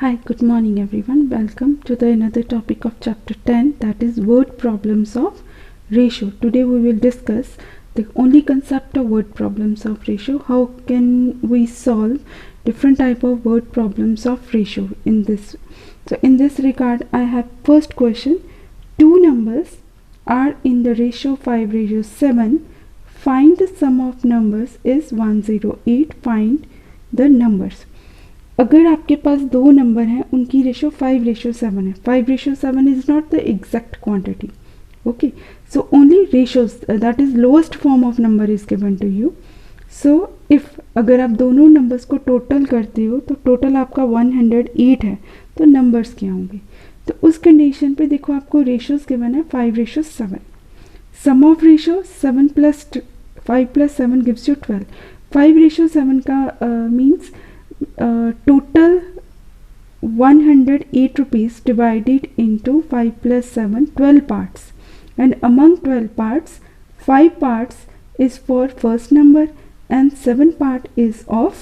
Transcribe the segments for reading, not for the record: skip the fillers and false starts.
Hi, good morning everyone. Welcome to the another topic of chapter 10, that is word problems of ratio. Today we will discuss the only concept of word problems of ratio. How can we solve different type of word problems of ratio in this. So in this regard, I have first question. Two numbers are in the ratio 5:7. Find the sum of numbers is 108. Find the numbers. अगर आपके पास दो number हैं, उनकी ratio 5:7 है. 5:7 is not the exact quantity. Okay, so only ratios, that is lowest form of number is given to you. So if अगर आप दोनों numbers को टोटल करते हो तो टोटल आपका 108 है. तो नंबर्स क्या होंगे? तो उस कंडीशन पे देखो, आपको रेशोज गिवन है 5:7. Sum of ratio 7 plus 5 plus 7 gives you 12. 5:7 का means total 108 rupees divided into 5 plus 7, 12 parts, and among 12 parts 5 parts is for first number and 7 part is of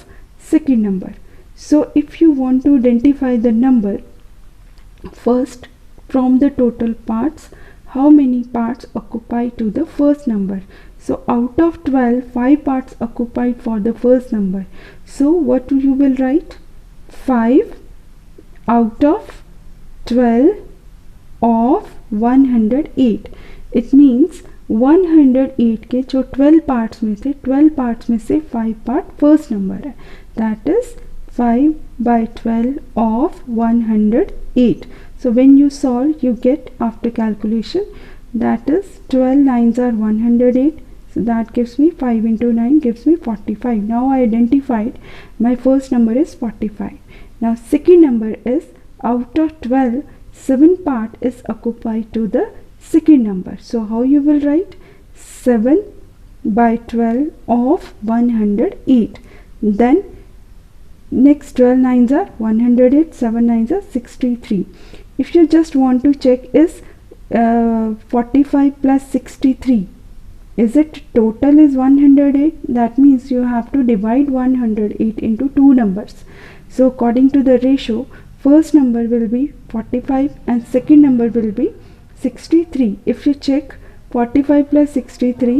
second number. So if you want to identify the number, first from the total parts, how many parts occupy to the first number? So out of 12, 5 parts occupied for the first number. So what you will write? 5 out of 12 of 108. It means 108 के जो 12 parts में थे, 12 parts में से 5 part first number है. That is 5/12 of 108. So when you solve, you get after calculation, that is 12 9s are 108. So that gives me 5 into 9 gives me 45. Now I identified my first number is 45. Now second number is out of 12, 7 part is occupied to the second number. So how you will write? 7/12 of 108. Then next 12 9s are 108, 7 9s are 63. If you just want to check, is 45 plus 63, is it total is 108? That means you have to divide 108 into two numbers. So according to the ratio, first number will be 45 and second number will be 63. If you check, 45 plus 63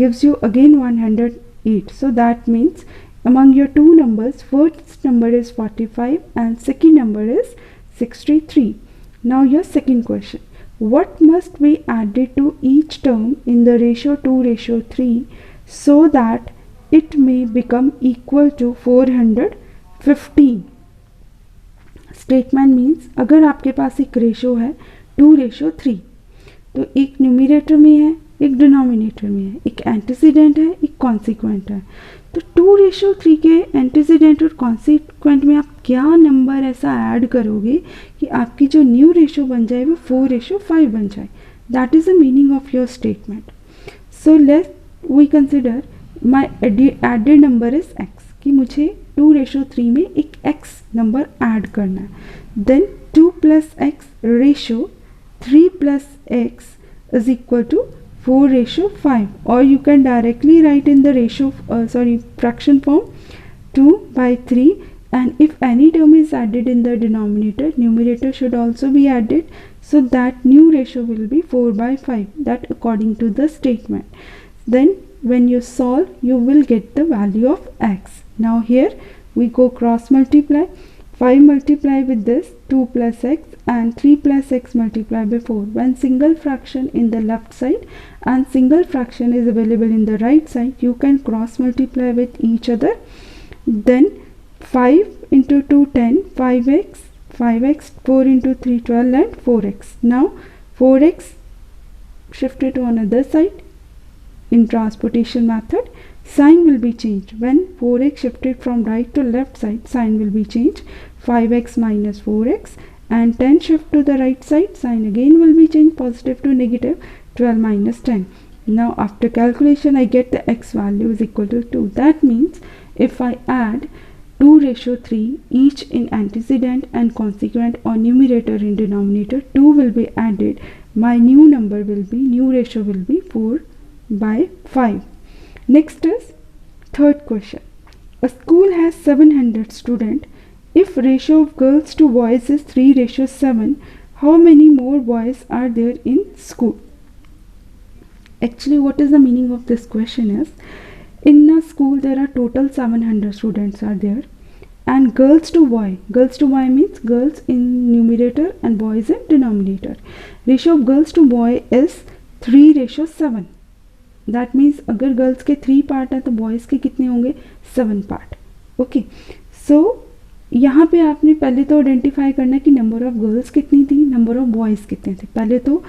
gives you again 108. So that means among your two numbers, first number is 45 and second number is 63. Now your second question. What must be added to each term in the ratio 2:3 so that it may become equal to 415? Statement means, अगर आपके पास एक ratio है 2:3, तो एक numerator में है, एक denominator में है, एक एंटीसीडेंट है, एक कॉन्सिक्वेंट है. तो 2:3 के एंटीसीडेंट और कॉन्सिक्वेंट में आप क्या नंबर ऐसा ऐड करोगे कि आपकी जो न्यू रेशो बन जाए वो 4:5 बन जाए. That is the meaning of your statement. So let we consider my added number is x, कि मुझे 2:3 में एक एक्स नंबर ऐड करना है. Then 2 plus x ratio 3 plus x is equal to 4:5, or you can directly write in the fraction form 2/3, and if any term is added in the denominator, numerator should also be added, so that new ratio will be 4/5, that according to the statement. Then when you solve, you will get the value of x. Now here we go cross multiply. 5 multiply with this 2 plus x and 3 plus x multiply by 4. When single fraction in the left side and single fraction is available in the right side, you can cross multiply with each other. Then 5 into 2 10, 5x, 5x, 4 into 3 12 and 4x. Now 4x shifted to another side in transportation method. Sign will be changed. When 4x shifted from right to left side, sign will be changed. 5x minus 4x, and 10 shift to the right side, sign again will be changed, positive to negative. 12 minus 10. Now after calculation, I get the x value is equal to 2. That means if I add 2:3 each in antecedent and consequent or numerator and denominator, 2 will be added. My new ratio will be 4/5. Next is third question. A school has 700 students. If ratio of girls to boys is 3:7, how many more boys are there in school? Actually, what is the meaning of this question is, in a school there are total 700 students are there, and girls to boy means girls in numerator and boys in denominator. Ratio of girls to boy is 3:7. That means अगर girls के 3 part हैं तो boys के कितने होंगे? 7 part. Okay, सो यहाँ पे आपने पहले तो आइडेंटिफाई करना है कि नंबर ऑफ गर्ल्स कितनी थी, नंबर ऑफ बॉयज़ कितने थे. पहले तो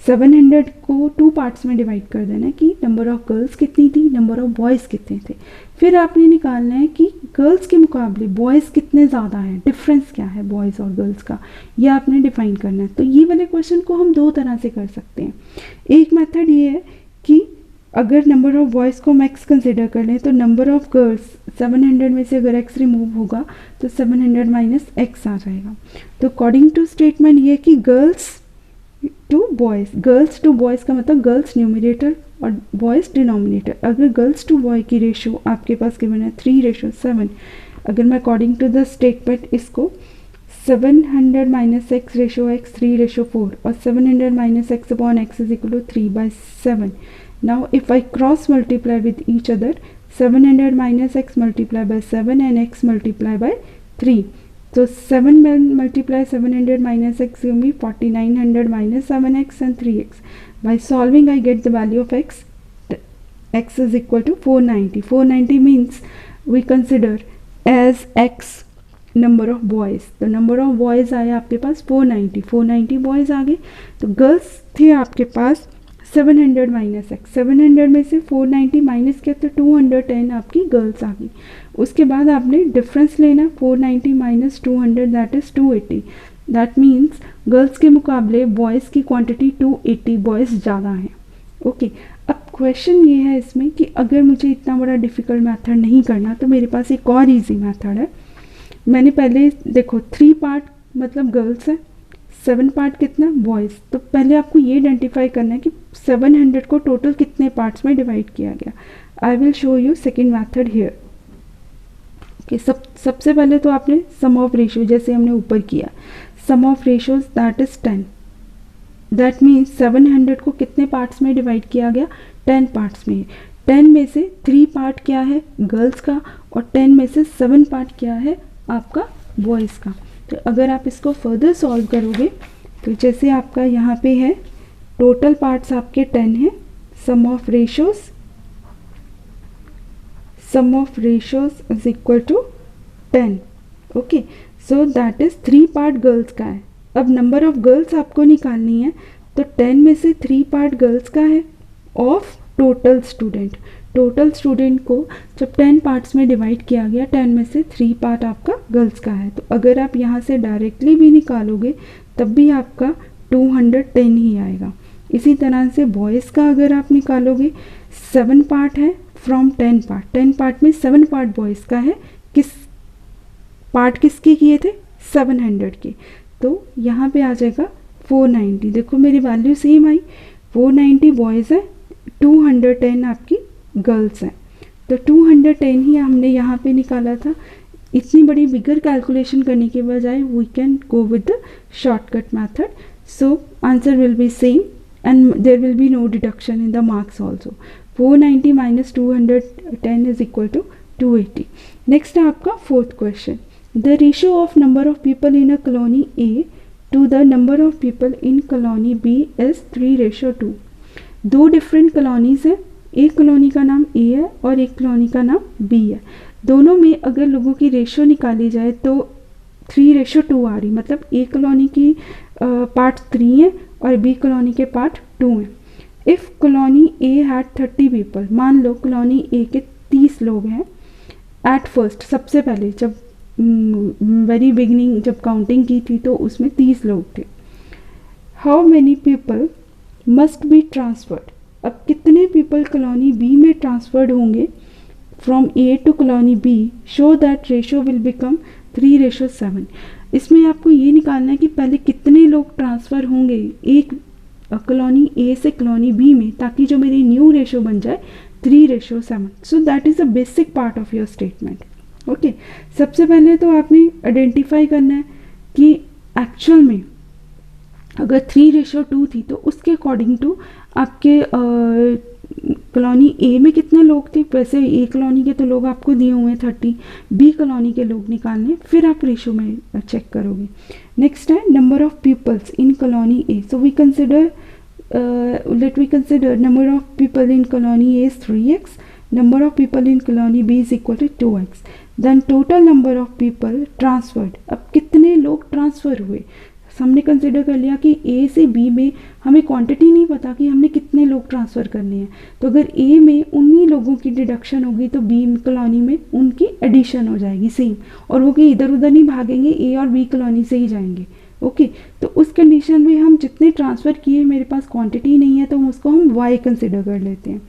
700 को 2 पार्ट्स में डिवाइड कर देना है कि नंबर ऑफ गर्ल्स कितनी थी, नंबर ऑफ बॉयज़ कितने थे. फिर आपने निकालना है कि गर्ल्स के मुकाबले बॉयज़ कितने ज़्यादा हैं, डिफरेंस क्या है बॉयज़ और गर्ल्स का, ये आपने डिफाइन करना है. तो ये वाले क्वेश्चन को हम 2 तरह से कर सकते हैं. एक मेथड ये है कि अगर नंबर ऑफ बॉयज़ को हम एक्स कंसिडर कर लें तो नंबर ऑफ गर्ल्स 700 में से अगर एक्स रिमूव होगा तो 700 माइनस एक्स आ जाएगा. तो अकॉर्डिंग टू स्टेटमेंट ये कि गर्ल्स टू बॉयज़ का मतलब गर्ल्स न्यूमरेटर और बॉयज़ डिनोमिनेटर. अगर गर्ल्स टू बॉय की रेशो आपके पास गिवन है 3:7, अगर मैं अकॉर्डिंग टू द स्टेटमेंट इसको 700 माइनस एक्स रेशो एक्स 3:4 और 700 minus x upon x is equal to 3/7. Now if I cross multiply with each other, 700 minus x multiply by 7 and x multiply by 3. So 7 multiply 700 minus x give me 4900 minus 7x and 3x. By solving I get the value of x. X is equal to 490. 490 means we consider as x number of boys. तो number of boys आए आपके पास 490 boys आ गए. तो girls थे आपके पास 700 minus x. 700 में से 490 minus किया तो 210 आपकी गर्ल्स आ गई. उसके बाद आपने डिफरेंस लेना, 490 minus 200 that is 280. That means girls के मुकाबले बॉयज़ की क्वांटिटी 280 बॉयज़ ज़्यादा हैं. ओके, अब क्वेश्चन ये है इसमें कि अगर मुझे इतना बड़ा डिफ़िकल्ट मेथड नहीं करना तो मेरे पास एक और ईजी मेथड है. मैंने पहले देखो 3 पार्ट मतलब गर्ल्स है, 7 पार्ट कितना बॉयज़. तो पहले आपको ये आइडेंटिफाई करना है कि 700 को टोटल कितने पार्ट्स में डिवाइड किया गया. I will show you second method here. Okay, सबसे पहले तो आपने सम ऑफ रेशियो जैसे हमने ऊपर किया, sum of ratios that is 10. That means 700 को कितने पार्ट्स में डिवाइड किया गया? 10 पार्ट्स में. 10 में से 3 पार्ट क्या है? गर्ल्स का. और 10 में से 7 पार्ट क्या है? आपका बॉयज़ का. तो अगर आप इसको फर्दर सॉल्व करोगे तो जैसे आपका यहाँ पे है टोटल पार्ट्स आपके 10 हैं. Sum of ratios is equal to 10. Okay, so that is 3 part girls का है. अब नंबर ऑफ गर्ल्स आपको निकालनी है तो 10 में से 3 पार्ट गर्ल्स का है of total student. Total student को जब 10 पार्ट्स में डिवाइड किया गया, 10 में से 3 पार्ट आपका गर्ल्स का है. तो अगर आप यहाँ से डायरेक्टली भी निकालोगे तब भी आपका 210 ही आएगा. इसी तरह से बॉयज़ का अगर आप निकालोगे 7 पार्ट है फ्रॉम 10 पार्ट. 10 पार्ट में 7 पार्ट बॉयज़ का है. किसके किए थे? 700 के. तो यहाँ पे आ जाएगा 490. देखो मेरी वैल्यू सेम आई. 490 बॉयज़ है, 210 आपकी गर्ल्स हैं. तो 210 ही हमने यहाँ पे निकाला था. इतनी बड़ी बिगर कैलकुलेशन करने के बजाय we can go with the shortcut method. So answer will be same and there will be no deduction in the marks also. 490 minus 210 is equal to 280. Next है आपका fourth question. The ratio of number of people in a colony A to the number of people in colony B is 3:2. 2 different colonies हैं. एक colony का नाम A है और एक colony का नाम B है. दोनों में अगर लोगों की रेशियो निकाली जाए तो 3:2 आ रही. मतलब ए कॉलोनी की पार्ट 3 है और बी कॉलोनी के पार्ट 2 हैं. If colony A had 30 people, मान लो कॉलोनी ए के 30 लोग हैं. एट फर्स्ट सबसे पहले जब वेरी बिगनिंग जब काउंटिंग की थी तो उसमें 30 लोग थे. How many people must be transferred. अब कितने पीपल कॉलोनी बी में ट्रांसफर्ड होंगे from A to colony B. So that ratio will become 3:7. इसमें आपको ये निकालना है कि पहले कितने लोग ट्रांसफ़र होंगे एक कॉलोनी ए से कॉलोनी बी में, ताकि जो मेरी न्यू रेशियो बन जाए 3:7. So that is a basic part of your statement. Okay, सबसे पहले तो आपने आइडेंटिफाई करना है कि एक्चुअल में अगर 3:2 थी तो उसके अकॉर्डिंग टू आपके कॉलोनी ए में कितने लोग थे, वैसे ए कॉलोनी के तो लोग आपको दिए हुए हैं 30, बी कॉलोनी के लोग निकालने, फिर आप रेशो में चेक करोगे। नेक्स्ट है number of peoples in colony A. So we consider let we consider number of people in colony A is 3x, number of people in colony B is equal to 2x, then total number of people transferred। अब कितने लोग transfer हुए, हमने consider कर लिया कि ए से B में हमें क्वांटिटी नहीं पता कि हमने कितने लोग ट्रांसफ़र करने हैं, तो अगर ए में उन्हीं लोगों की डिडक्शन होगी तो बी कॉलोनी में उनकी एडिशन हो जाएगी सेम, और वो कि इधर उधर नहीं भागेंगे, ए और बी कॉलोनी से ही जाएंगे। ओके, तो उस कंडीशन में हम जितने ट्रांसफ़र किए मेरे पास क्वांटिटी नहीं है तो उसको हम वाई कंसिडर कर लेते हैं।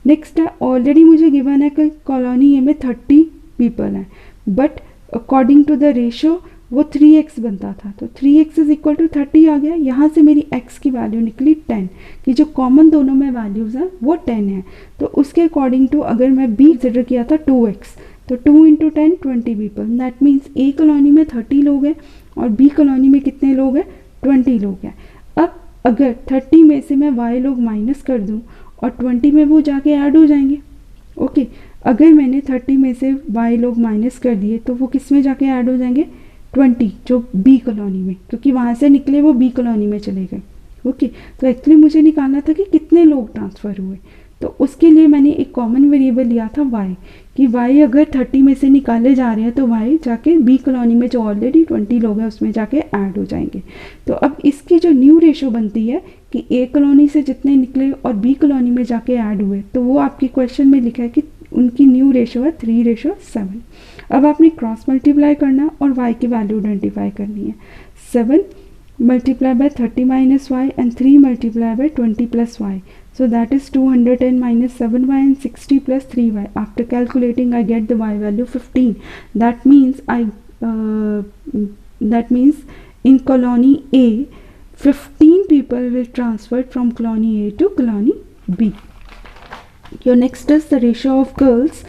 नेक्स्ट है ऑलरेडी मुझे गिवन है कि कॉलोनी ए में 30 पीपल हैं, but according to the ratio वो 3x बनता था, तो 3x इज इक्वल टू 30 आ गया। यहाँ से मेरी x की वैल्यू निकली 10, कि जो कॉमन दोनों में वैल्यूज़ हैं वो 10 है, तो उसके अकॉर्डिंग टू अगर मैं b कंसिडर किया था 2x, तो 2 × 10 20 people, that means A colony में 30 लोग हैं और बी कॉलोनी में कितने लोग हैं, 20 लोग हैं। अब अगर 30 में से मैं y लोग माइनस कर दूं और 20 में वो जाके ऐड हो जाएंगे। ओके, अगर मैंने 30 में से y लोग माइनस कर दिए तो वो किस में जाके ऐड हो जाएंगे, 20 जो बी कॉलोनी में, क्योंकि वहाँ से निकले वो बी कॉलोनी में चले गए। ओके, तो एक्चुअली मुझे निकालना था कि कितने लोग ट्रांसफ़र हुए, तो उसके लिए मैंने एक कॉमन वेरिएबल लिया था y, कि y अगर 30 में से निकाले जा रहे हैं तो y जाके बी कॉलोनी में जो ऑलरेडी 20 लोग हैं उसमें जाके ऐड हो जाएंगे। तो अब इसकी जो न्यू रेशो बनती है कि ए कॉलोनी से जितने निकले और बी कॉलोनी में जाके ऐड हुए, तो वो आपके क्वेश्चन में लिखा है कि उनकी न्यू रेशो है 3:7। अब आपने क्रॉस मल्टीप्लाई करना और y की वैल्यू आइडेंटिफाई करनी है। 7 multiplied by 30 minus y and 3 multiplied by 20 plus y. So that is 210 minus 7y and 60 plus 3y. After calculating, I get the y value 15. That means in colony A, 15 people will transfer from colony A to colony B. Your next is the ratio of girls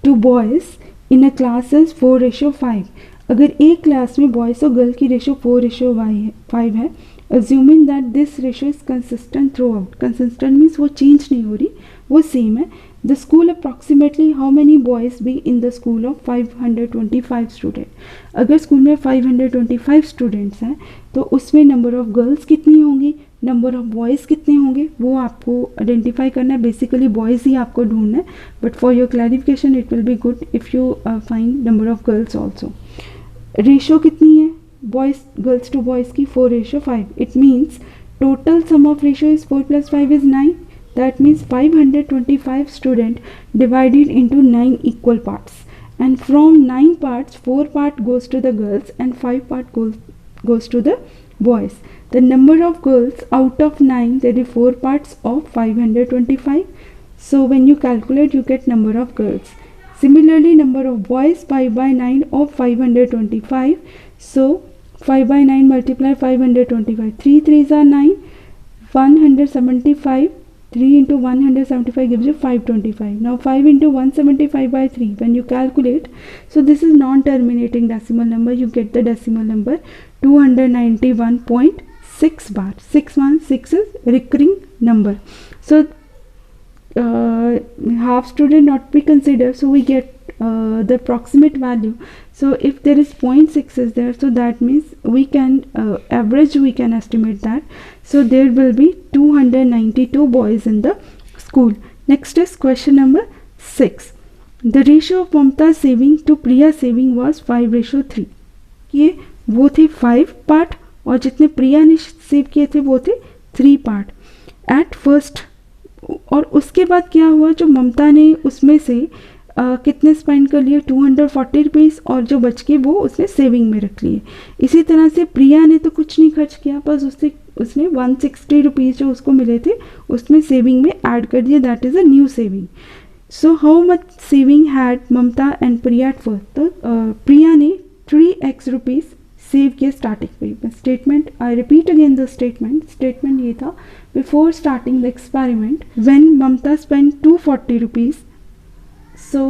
to boys in a class is 4:5. अगर एक class में boys और girl की ratio 4:5 है, assuming that this ratio is consistent through out, consistent means वो change नहीं हो रही, वो सेम है। The school approximately how many boys be in the school of 525 student. अगर स्कूल में 525 स्टूडेंट्स हैं तो उसमें नंबर ऑफ़ गर्ल्स कितनी होंगी, नंबर ऑफ़ बॉयज़ कितने होंगे, वो आपको आइडेंटिफाई करना है। बेसिकली बॉयज़ ही आपको ढूंढना है, but for your clarification it will be good if you find number of girls also. Ratio कितनी है बॉयज़ गर्ल्स टू बॉयज़ की, 4:5। It means total sum of ratio is 4 + 5 is 9. That means 525 student divided into 9 equal parts, and from 9 parts 4 part goes to the girls and 5 part goes to the boys. The number of girls out of 9, there are 4 parts of 525. So when you calculate, you get number of girls. Similarly, number of boys 5/9 of 525. So 5/9 multiply 525. 3 3s are 9. 175. 3 into 175 gives you 525. Now 5 into 175/3 when you calculate, so this is non-terminating decimal number, you get the decimal number 291.6 bar. 6 is recurring number. So half student not be considered, so we get the approximate value. So if there is 0.6 is there, so that means we can average, we can estimate that. So there will be 292 boys in the school. Next is question number 6. The ratio of Mamta saving to Priya saving was 5:3. ये वो थे 5 part और जितने प्रिया ने save किए थे वो थे 3 पार्ट एट फर्स्ट। और उसके बाद क्या हुआ, जो ममता ने उसमें से कितने स्पेंड कर लिए, 240 रुपीज़, और जो बच के वो उसने सेविंग में रख लिए। इसी तरह से प्रिया ने तो कुछ नहीं खर्च किया, बस उसने 160 रुपीज़ जो उसको मिले थे उसमें सेविंग में ऐड कर दिया, that is a new saving. So how much saving had Mamta and Priya at first, तो प्रिया ने 3x रुपीज़ सेव किया स्टार्टिंग पे। Statement, I repeat again the statement ये था, before starting the experiment when Mamta spend 240 rupees, so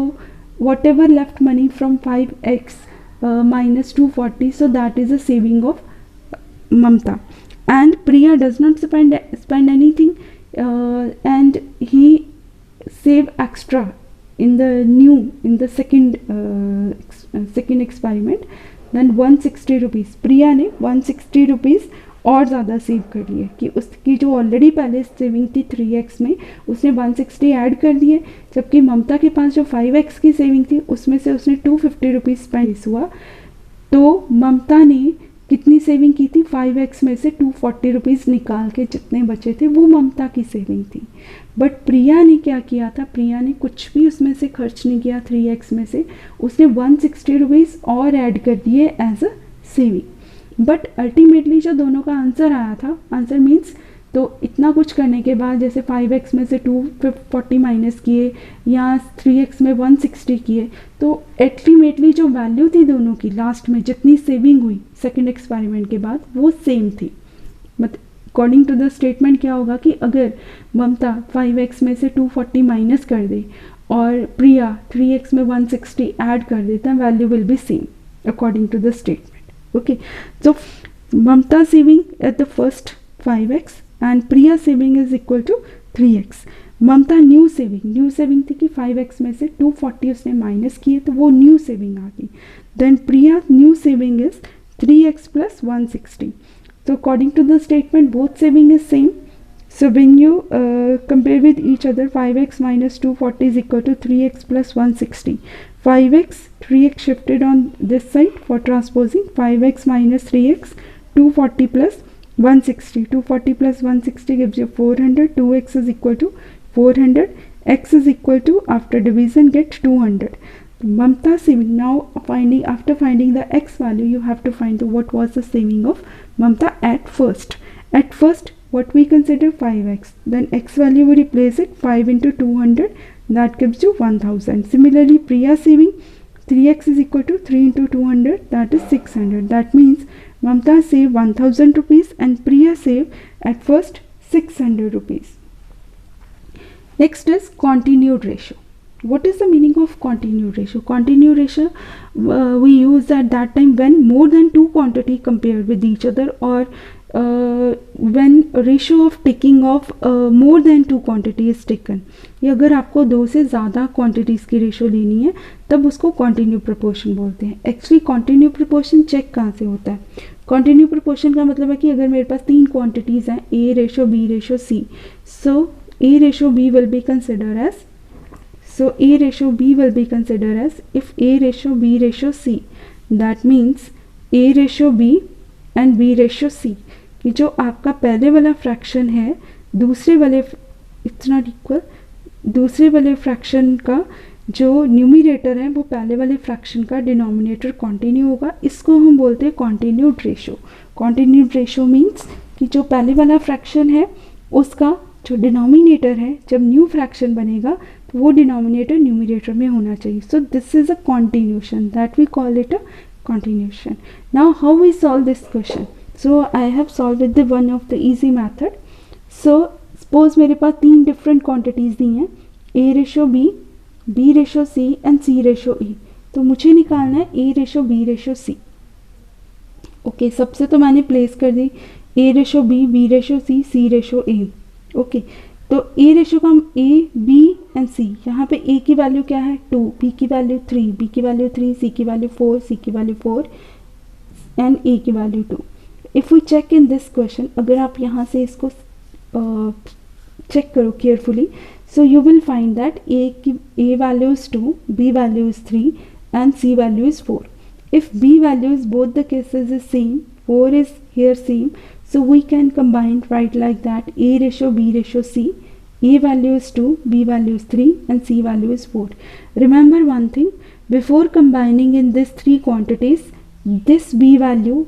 whatever left money from 5x minus 240, so that is a saving of Mamta. And Priya does not spend anything, and he save extra in the second experiment. Then 160 rupees प्रिया ने 160 rupees और ज़्यादा save कर लिए कि उसकी जो already पहले saving थी 3x में, उसने 160 ऐड कर दिए, जबकि ममता के पास जो 5x की सेविंग थी उसमें से उसने 250 रुपीज़ स्पेंड हुआ। तो ममता ने कितनी सेविंग की थी, 5x में से 240 रुपीज़ निकाल के जितने बचे थे वो ममता की सेविंग थी। बट प्रिया ने क्या किया था, प्रिया ने कुछ भी उसमें से खर्च नहीं किया 3x में से, उसने 160 रुपीज़ और ऐड कर दिए as a saving. But ultimately जो दोनों का आंसर आया था, आंसर मीन्स तो इतना कुछ करने के बाद जैसे 5x में से 240 माइनस किए या 3x में 160 किए, तो अल्टीमेटली जो वैल्यू थी दोनों की लास्ट में जितनी सेविंग हुई सेकंड एक्सपेरिमेंट के बाद वो सेम थी। मतलब अकॉर्डिंग टू द स्टेटमेंट क्या होगा कि अगर ममता 5x में से 240 माइनस कर दे और प्रिया 3x में 160 ऐड कर दे, तो value will be same according to the statement. Okay, so Mamta saving at the first 5x and Priya saving is equal to 3x. Mamta new saving थी कि 5x में से 240 उसने माइनस किए तो वो न्यू सेविंग आ गई। Then Priya new saving is 3x plus 160. So according to the statement both saving is same. So when you compare with each other, 5x minus 240 is equal to 3x plus 160. 5x, 3x shifted on this side for transposing. 5x minus 3x, 240 plus 160. 240 plus 160 gives you 400. 2x is equal to 400. X is equal to, after division, get 200. Mamta saving, now after finding the x value, you have to find what was the saving of Mamta at first. At first, what we consider 5x, then x value we replace it, 5 into 200, that gives you 1000. Similarly, Priya saving 3x is equal to 3 into 200, that is 600. That means Mamta save 1000 rupees and Priya save at first 600 rupees. Next is continued ratio. What is the meaning of continued ratio? Continued ratio we use at that time when more than two quantity compared with each other, or when ratio of taking of more than two quantity is taken. या अगर आपको दो से ज़्यादा quantities की ratio लेनी है तब उसको कॉन्टिन्यू प्रोपोर्शन बोलते हैं। एक्चुअली कॉन्टिन्यू प्रोपोर्शन चेक कहाँ से होता है? कॉन्टिन्यू प्रोपोर्शन का मतलब है कि अगर मेरे पास तीन क्वांटिटीज़ हैं, A ratio B ratio C, so A ratio B will be considered as, so A ratio B will be considered as, if A ratio B ratio C, that means A ratio B and B ratio C, कि जो आपका पहले वाला fraction है दूसरे वाले, it's not equal, दूसरे वाले फ्रैक्शन का जो न्यूमिरेटर है वो पहले वाले फ्रैक्शन का डिनोमिनेटर कॉन्टिन्यू होगा, इसको हम बोलते हैं continued ratio. Continued ratio means कि जो पहले वाला फ्रैक्शन है उसका जो डिनोमिनेटर है जब न्यू फ्रैक्शन बनेगा तो वो डिनोमिनेटर न्यूमिरेटर में होना चाहिए। So this is a continuation, that we call it a continuation. Now how we solve this question? So I have solve with the one of the easy method. So suppose मेरे पास तीन different quantities दी हैं, A ratio B, B ratio C and C ratio E। तो मुझे निकालना है A ratio B ratio C। Okay, सबसे तो मैंने प्लेस कर दी A ratio B, B ratio C, C ratio A। Okay, तो A रेशो का हम A, B एंड C, यहाँ पे A की वैल्यू क्या है 2, B की वैल्यू 3, B की वैल्यू 3, C की वैल्यू 4, C की वैल्यू 4 एंड A की value 2। If we check in this question, अगर आप यहाँ से इसको चेक करो carefully, so you will find that A value is 2, B value is 3 and C value is 4. If B value is both the cases is same, 4 is here same, so we can combine, write like that, A ratio B ratio C, A value is 2, B value is 3 and C value is 4. Remember one thing, before combining in these three quantities, this B value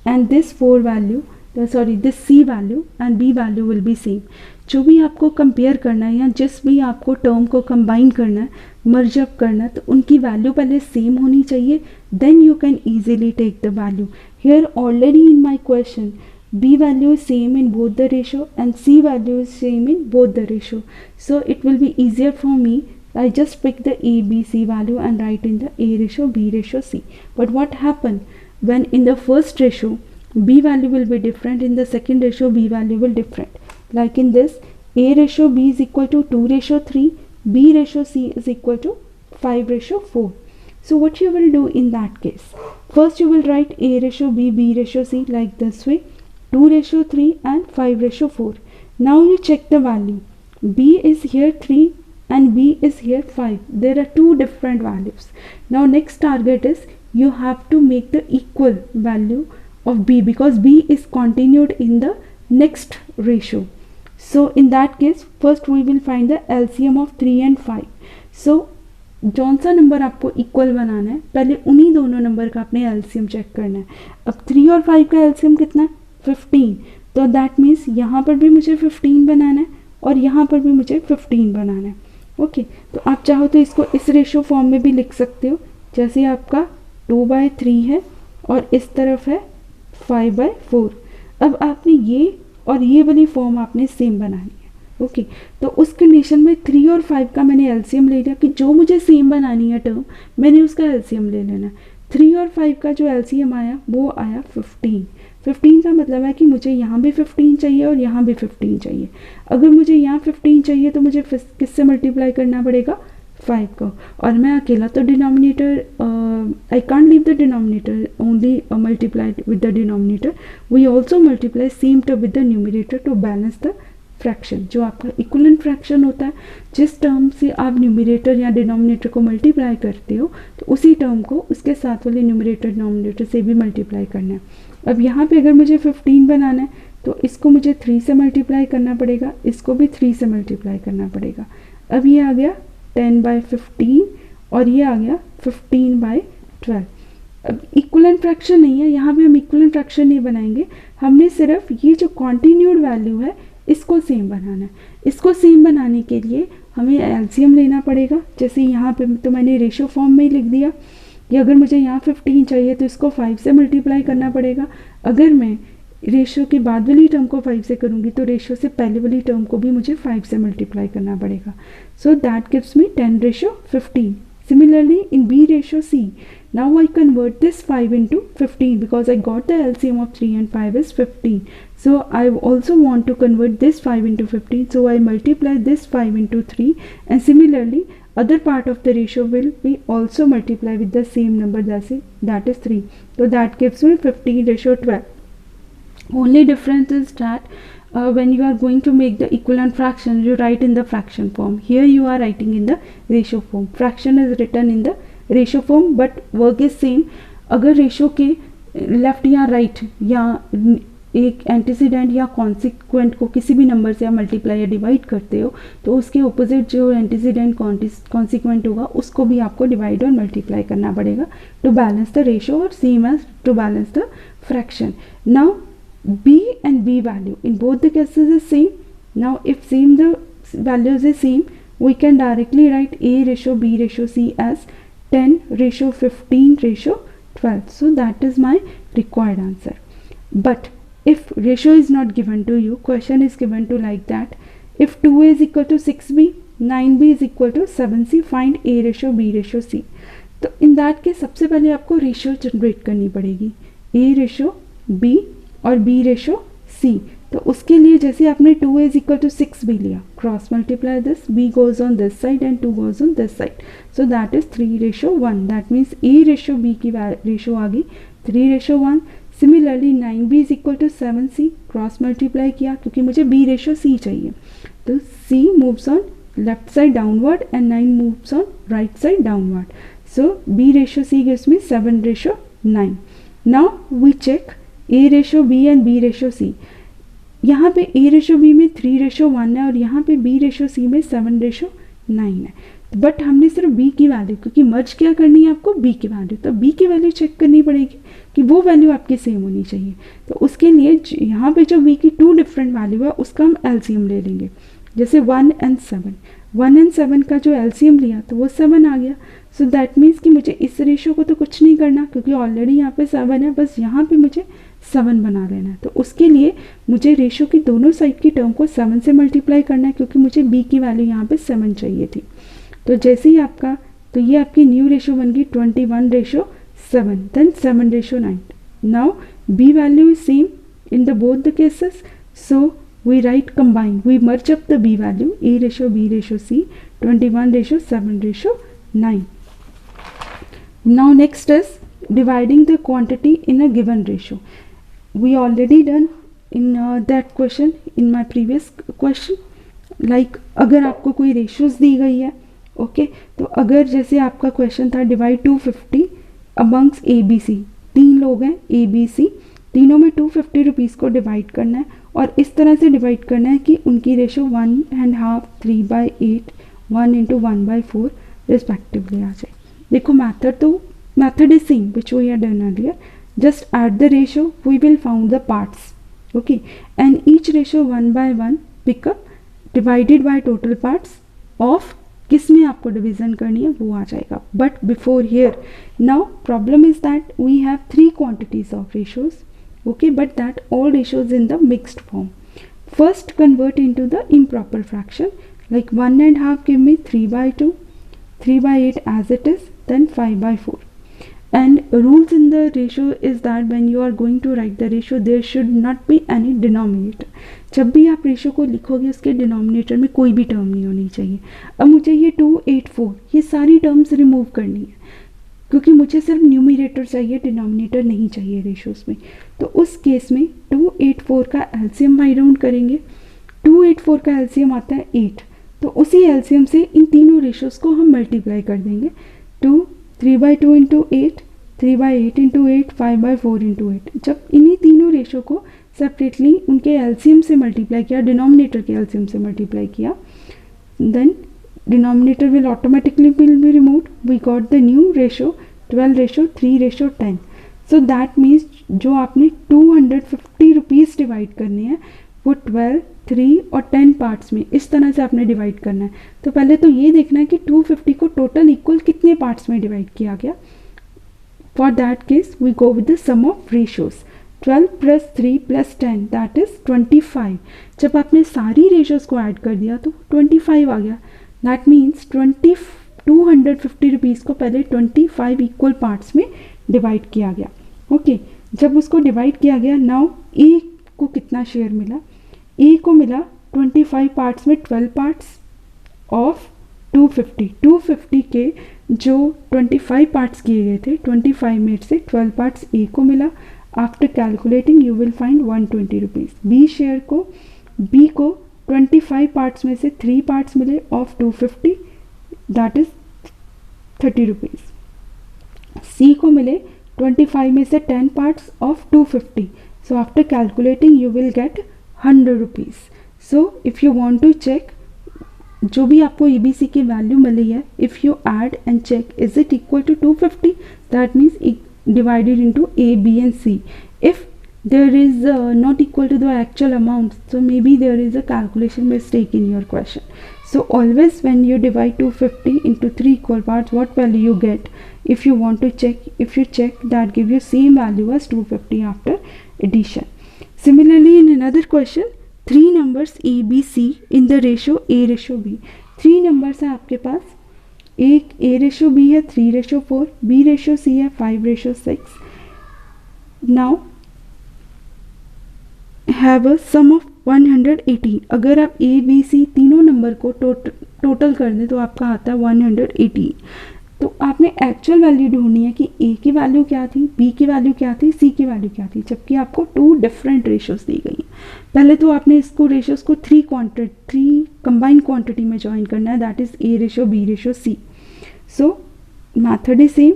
and this 4 value, this C value and B value will be same. जो भी आपको compare करना है या जिस भी आपको term को कंबाइन करना है, मर्ज अप करना है, तो उनकी वैल्यू पहले सेम होनी चाहिए, then you can easily take the value. Here already in my question B value is same in both the ratio and C value is same in both the ratio, so it will be easier for me I just pick the A, B, C value and write in the A ratio, B ratio, C. But what happened when in the first ratio B value will be different, in the second ratio B value will different. Like in this, A ratio B is equal to 2 ratio 3, B ratio C is equal to 5 ratio 4. So what you will do in that case? First you will write A ratio B, B ratio C like this way, 2 ratio 3 and 5 ratio 4. Now you check the value. B is here 3 and B is here 5. There are two different values. Now next target is you have to make the equal value of B, because B is continued in the next ratio. So in that case first we will find the LCM of 3 and 5. So जौन सा number आपको equal बनाना है, पहले उन्हीं दोनों number का आपने LCM check करना है. अब 3 और 5 का एलसीएम कितना है? 15. तो दैट मीन्स यहाँ पर भी मुझे 15 बनाना है और यहाँ पर भी मुझे 15 बनाना है. ओके, तो आप चाहो तो इसको इस रेशो फॉर्म में भी लिख सकते हो, जैसे आपका 2/3 है और इस तरफ है 5/4. अब आपने ये और ये वाली फॉर्म आपने सेम बनानी है. ओके, तो उस कंडीशन में 3 और 5 का मैंने एलसीएम ले लिया कि जो मुझे सेम बनानी है टर्म, मैंने उसका एलसीएम ले लेना. 3 और 5 का जो एलसीएम आया वो आया 15. 15 का मतलब है कि मुझे यहाँ भी 15 चाहिए और यहाँ भी 15 चाहिए. अगर मुझे यहाँ 15 चाहिए तो मुझे किससे मल्टीप्लाई करना पड़ेगा? 5 को. और मैं अकेला तो denominator, I can't leave the denominator, only multiply with the denominator. We also multiply same term with the numerator to balance the fraction. जो आपका इक्विवेलेंट फ्रैक्शन होता है, जिस टर्म से आप न्यूमरेटर या डिनोमिनेटर को मल्टीप्लाई करते हो, तो उसी टर्म को उसके साथ वाले न्यूमरेटर डिनोमिनेटर से भी मल्टीप्लाई करना है. अब यहाँ पे अगर मुझे 15 बनाना है तो इसको मुझे 3 से मल्टीप्लाई करना पड़ेगा, इसको भी 3 से मल्टीप्लाई करना पड़ेगा. अब ये आ गया 10/15 और ये आ गया 15/12. अब इक्विवेलेंट फ्रैक्शन नहीं है, यहाँ पे हम इक्विवेलेंट फ्रैक्शन नहीं बनाएंगे, हमने सिर्फ ये जो कॉन्टिन्यूड वैल्यू है इसको सेम बनाना है. इसको सेम बनाने के लिए हमें एलसीएम लेना पड़ेगा. जैसे यहाँ पे तो मैंने रेशियो फॉर्म में ही लिख दिया कि अगर मुझे यहाँ 15 चाहिए तो इसको 5 से मल्टीप्लाई करना पड़ेगा. अगर मैं रेशियो के बाद वाली टर्म को 5 से करूँगी तो रेशियो से पहले वाली टर्म को भी मुझे 5 से मल्टीप्लाई करना पड़ेगा. So that gives me 10/15. Similarly in B ratio C, now I convert this 5 into 15 because I got the LCM of 3 and 5 is 15. So I also want to convert this 5 into 15. So I multiply this 5 into 3, and similarly other part of the ratio will be also multiply with the same number, that is 3. So that gives me 15/12. Only difference is that when you are going to make the equivalent fraction, you write in the fraction form. Here you are writing in the ratio form. Fraction is written in the ratio form, but work is same. अगर ratio के left या right या एक antecedent या consequent को किसी भी number से आप मल्टीप्लाई या डिवाइड करते हो तो उसके ऑपोजिट जो एंटीसीडेंट कॉन्सिक्वेंट होगा उसको भी आपको डिवाइड और मल्टीप्लाई करना पड़ेगा टू बैलेंस द रेशो और same as to balance the fraction. Now B and B value in both the cases is same. Now if the values is same, we can directly write A ratio B ratio C as 10/15/12. So that is my required answer. But if ratio is not given to you, question is given to like that: if 2A is equal to 6B, 9B is equal to 7C, find A ratio B ratio C. तो in that case सबसे पहले आपको ratio generate करनी पड़ेगी, A ratio B और B ratio C. तो उसके लिए जैसे आपने 2A is equal to 6B लिया, cross multiply this, B goes on this side and 2 goes on this side. So that is 3/1. That means A ratio B की ratio आ गई 3/1. Similarly 9B is equal to 7C, cross multiply किया क्योंकि मुझे B ratio C चाहिए. तो C moves on left side downward and 9 moves on right side downward. So B ratio C gives me 7/9. Now we check A ratio B and B ratio C. यहाँ पे A ratio B में 3/1 है और यहाँ पे B ratio C में 7/9 है. But हमने सिर्फ B की वैल्यू, क्योंकि मर्ज क्या करनी है आपको B की वैल्यू, तो B की वैल्यू चेक करनी पड़ेगी कि वो वैल्यू आपकी सेम होनी चाहिए. तो उसके लिए यहाँ पे जो B की 2 डिफरेंट वैल्यू है उसका हम एलसीएम ले लेंगे. जैसे 1 and 7, 1 and 7 का जो एलसीएम लिया तो वो 7 आ गया. सो दैट मीन्स कि मुझे इस रेशो को तो कुछ नहीं करना क्योंकि ऑलरेडी यहाँ पे 7 है, बस यहाँ पे मुझे 7 बना लेना है. तो उसके लिए मुझे रेशो की दोनों साइड की टर्म को 7 से मल्टीप्लाई करना है क्योंकि मुझे B की वैल्यू यहाँ पे 7 चाहिए थी. तो जैसे ही आपका, तो ये आपकी न्यू रेशो बन गई 21:7, then 7:9. Now B value is same in the both the cases, so we write combine, we merge up the b value, a ratio b ratio c, 21:7:9. Now next is dividing the quantity in a given ratio. We already done in that question in my previous question. Like अगर आपको कोई ratios दी गई है, okay, तो अगर जैसे आपका question था divide 250 amongst A B C, 3 लोग हैं ए बी सी, तीनों में 250 रुपीज़ को डिवाइड करना है और इस तरह से डिवाइड करना है कि उनकी रेशो 1.5, 3/8, 1:1/4 रिस्पेक्टिवली आ जाए. देखो method is same which we are done earlier, just at the ratio we will found the parts, okay, and each ratio 1/1 pickup divided by total parts of किस में आपको डिवीजन करनी है वो आ जाएगा. But before here now problem is that we have 3 quantities of ratios, okay, but that all ratios in the mixed form. First convert into the improper fraction, like 1.5 give me 3/2, 3/8 as it is, then 5/4. And rules in the ratio is that when you are going to write the ratio there should not be any denominator. जब भी आप ratio को लिखोगे उसके denominator में कोई भी term नहीं होनी चाहिए. अब मुझे ये 284 ये सारी टर्म्स रिमूव करनी है क्योंकि मुझे सिर्फ न्यूमरेटर चाहिए, डिनोमिनेटर नहीं चाहिए रेशोज़ में. तो उस केस में 284 का एलसीएम बाई राउंड करेंगे. 284 का एलसीएम आता है 8, तो उसी एलसीएम से इन तीनों रेशोज़ को हम मल्टीप्लाई कर देंगे. 3/2 इंटू 8, 3/8 इंटू 8, 5/4 इंटू 8. जब इन्हीं तीनों रेशो को सेपरेटली उनके एलसीएम से मल्टीप्लाई किया, डिनोमिनेटर के एलसीएम से मल्टीप्लाई किया, then denominator will automatically be removed. We got the new ratio 12:3:10. So that means जो आपने 250 रुपीज़ डिवाइड करने हैं वो 12, 3 और 10 पार्ट्स में इस तरह से आपने डिवाइड करना है. तो पहले तो ये देखना है कि 250 को टोटल इक्वल कितने पार्ट्स में डिवाइड किया गया. For that case we go with the sum of ratios. 12 + 3 + 10 that is 25. जब आपने सारी रेशोज को ऐड कर दिया तो 25 आ गया. दैट मीन्स 250 रुपीज़ को पहले 25 इक्वल पार्ट्स में डिवाइड किया गया. ओके, जब उसको डिवाइड किया गया, नाउ ए को कितना शेयर मिला? ए को मिला 25 पार्ट्स में 12 पार्ट्स ऑफ 250. 250 के जो 25 पार्ट्स किए गए थे, 25 में से 12 पार्ट्स ए को मिला. After calculating you will find 120 rupees. B को 25 पार्ट्स में से 3 पार्ट्स मिले of 250, that is 30 rupees. C को मिले 25 में से 10 parts of 250. So after calculating you will get 100 rupees. So if you want to check जो भी आपको ABC की वैल्यू मिली है, if you add and check is it equal to 250, that means divided into A, B and C. If there is not equal to the actual amount, so maybe there is a calculation mistake in your question. So always when you divide 250 into 3 equal parts, what value you get? If you want to check, if you check, that give you same value as 250 after addition. Similarly, in another question, 3 numbers A, B, C in the ratio A:B. 3 numbers है आपके पास, एक A:B है 3:4, B:C है 5:6. Now have a sum of 118. अगर आप A, B, C तीनों नंबर को टोटल कर दें तो आपका आता है 118. तो आपने एक्चुअल वैल्यू ढूंढनी है कि A की वैल्यू क्या थी, B की वैल्यू क्या थी, C की वैल्यू क्या थी, जबकि आपको 2 डिफरेंट रेशोज दी गई हैं. पहले तो आपने इसको रेशोज को 3 कंबाइंड क्वांटिटी में ज्वाइन करना है, that is A:B:C. So method is same,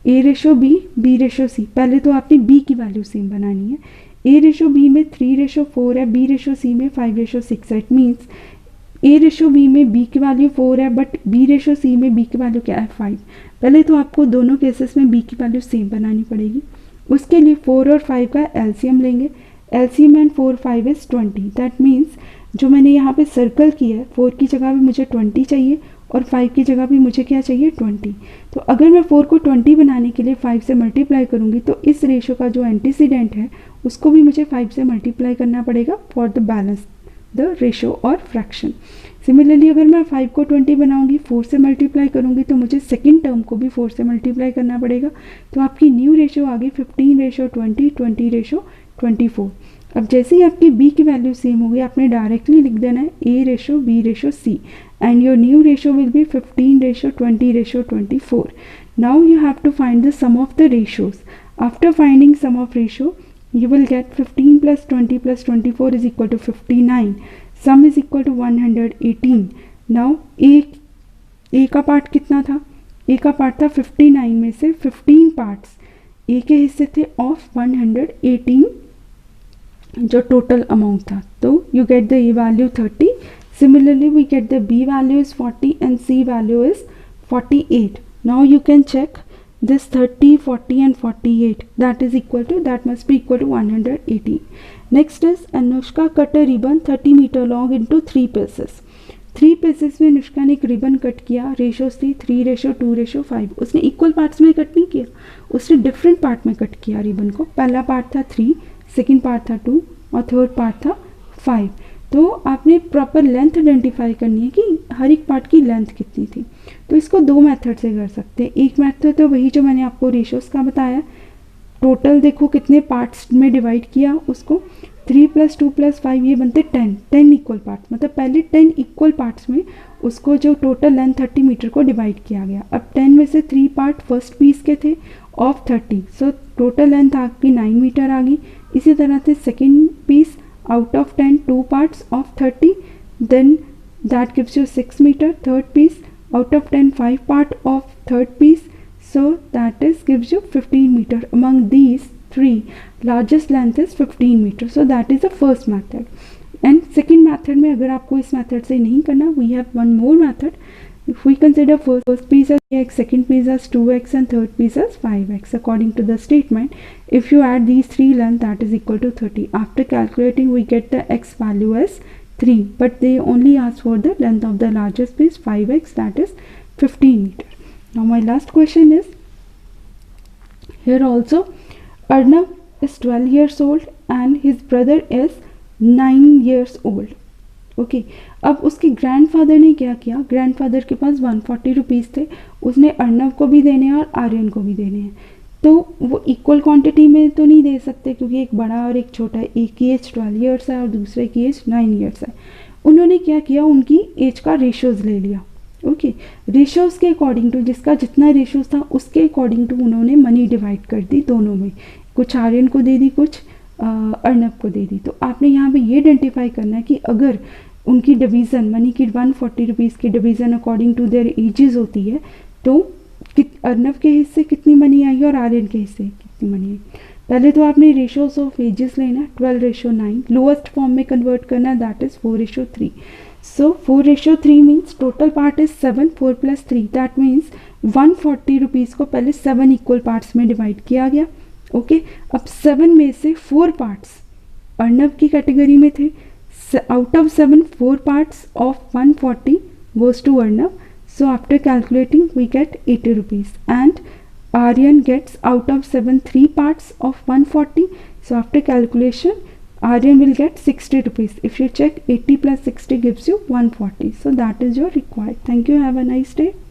A:B, B:C. पहले तो आपने B की वैल्यू सेम बनानी है. A:B में 3:4 है, B:C में 5:6 है. इट मीन्स A:B में B की वैल्यू 4 है, बट B:C में B की वैल्यू क्या है 5. पहले तो आपको दोनों केसेस में B की वैल्यू सेम बनानी पड़ेगी. उसके लिए 4 और 5 का एलसीएम लेंगे. LCM and 4, 5 is 20. That means जो मैंने यहाँ पे सर्कल किया है, 4 की जगह भी मुझे 20 चाहिए और 5 की जगह भी मुझे क्या चाहिए 20. तो अगर मैं 4 को 20 बनाने के लिए 5 से मल्टीप्लाई करूँगी तो इस रेशो का जो एंटीसीडेंट है उसको भी मुझे 5 से मल्टीप्लाई करना पड़ेगा for the balance. The ratio और फ्रैक्शन। सिमिलरली अगर मैं 5 को 20 बनाऊंगी, 4 से मल्टीप्लाई करूंगी तो मुझे सेकेंड टर्म को भी 4 से मल्टीप्लाई करना पड़ेगा। तो आपकी न्यू रेशो आ गई 15:20, 20:24। अब जैसे ही आपकी b की वैल्यू सेम होगी, आपने डायरेक्टली लिख देना है a:b:c and your new ratio will be 15:20:24। Now you have to find the sum of the ratios. After finding sum of ratio you will get 15 plus 20 plus 24 is equal to 59. Sum is equal to 118. Now a का part कितना था? a का part था 59 में से 15 parts a के हिस्से थे ऑफ 118 जो टोटल अमाउंट था। तो you get the a value 30. Similarly we get the b value is 40 and c value is 48. Now you can check this 30, 40 and 48 that must be equal to 180. Next is Anushka cut a ribbon 30 meter long into 3 pieces. 3 pieces में अनुष्का ने एक ribbon cut किया। Ratios थी 3:2:5। उसने equal parts में cut नहीं किया, उसने डिफरेंट पार्ट में कट किया रिबन को। पहला पार्ट था 3, सेकेंड पार्ट था 2 और थर्ड पार्ट था 5। तो आपने प्रॉपर लेंथ आइडेंटिफाई करनी है कि हर एक पार्ट की लेंथ कितनी थी। तो इसको 2 मेथड से कर सकते हैं। एक मेथड तो वही जो मैंने आपको रेशोज का बताया, टोटल देखो कितने पार्ट्स में डिवाइड किया उसको, 3 + 2 + 5 ये बनते 10 इक्वल पार्ट्स। मतलब पहले 10 इक्वल पार्ट्स में उसको जो टोटल लेंथ 30 मीटर को डिवाइड किया गया। अब 10 में से 3 पार्ट फर्स्ट पीस के थे ऑफ 30, सो टोटल लेंथ आपकी 9 मीटर आ गई। इसी तरह से second piece out of 10 2 parts of 30, then that gives you 6 meter. Third piece out of 10 5 part of third piece, so that is gives you 15 meter. Among these three largest length is 15 meter, so that is the first method. And second method में अगर आपको इस method से नहीं करना, we have one more method. If we consider first piece as x, second piece as 2x and third piece as 5x according to the statement, if you add these three length that is equal to 30. After calculating we get the x value as 3, but they only ask for the length of the largest piece 5x, that is 15 meter. Now my last question is, here also Arnav is 12 years old and his brother is 9 years old. Okay अब उसके grandfather ने क्या किया, grandfather के पास 140 rupees थे, उसने अर्नव को भी देने हैं और आर्यन को भी देने हैं। तो वो इक्वल क्वांटिटी में तो नहीं दे सकते क्योंकि एक बड़ा और एक छोटा है, एक की एज 12 ईयर्स है और दूसरे की एज 9 ईयर्स है। उन्होंने क्या किया, उनकी एज का रेशोज़ ले लिया। ओके रेशोज़ के अकॉर्डिंग टू, जिसका जितना रेशोज़ था उसके अकॉर्डिंग टू उन्होंने मनी डिवाइड कर दी दोनों में, कुछ आर्यन को दे दी, कुछ अर्नव को दे दी। तो आपने यहाँ पे ये आइडेंटिफाई करना है कि अगर उनकी डिवीज़न मनी की 140 रुपीज़ की division according to their ages होती है तो अर्नव के हिस्से कितनी मनी आई और आर्यन के हिस्से कितनी मनी आई। पहले तो आपने रेशोज ऑफ एजेस लेना, 12:9, लोएस्ट फॉर्म में कन्वर्ट करना, that is 4:3। So 4:3 means total part is 7, 4 + 3 that means 140 rupees को पहले 7 इक्वल पार्ट्स में डिवाइड किया गया। ओके अब 7 में से 4 पार्ट्स अर्नव की कैटेगरी में थे। Out of 7, 4 parts of 140 goes to Arnav. So after calculating we get 80 rupees and Aryan gets out of 7 3 parts of 140. So after calculation Aryan will get 60 rupees. If you check 80 plus 60 gives you 140. So that is your required. Thank you. Have a nice day.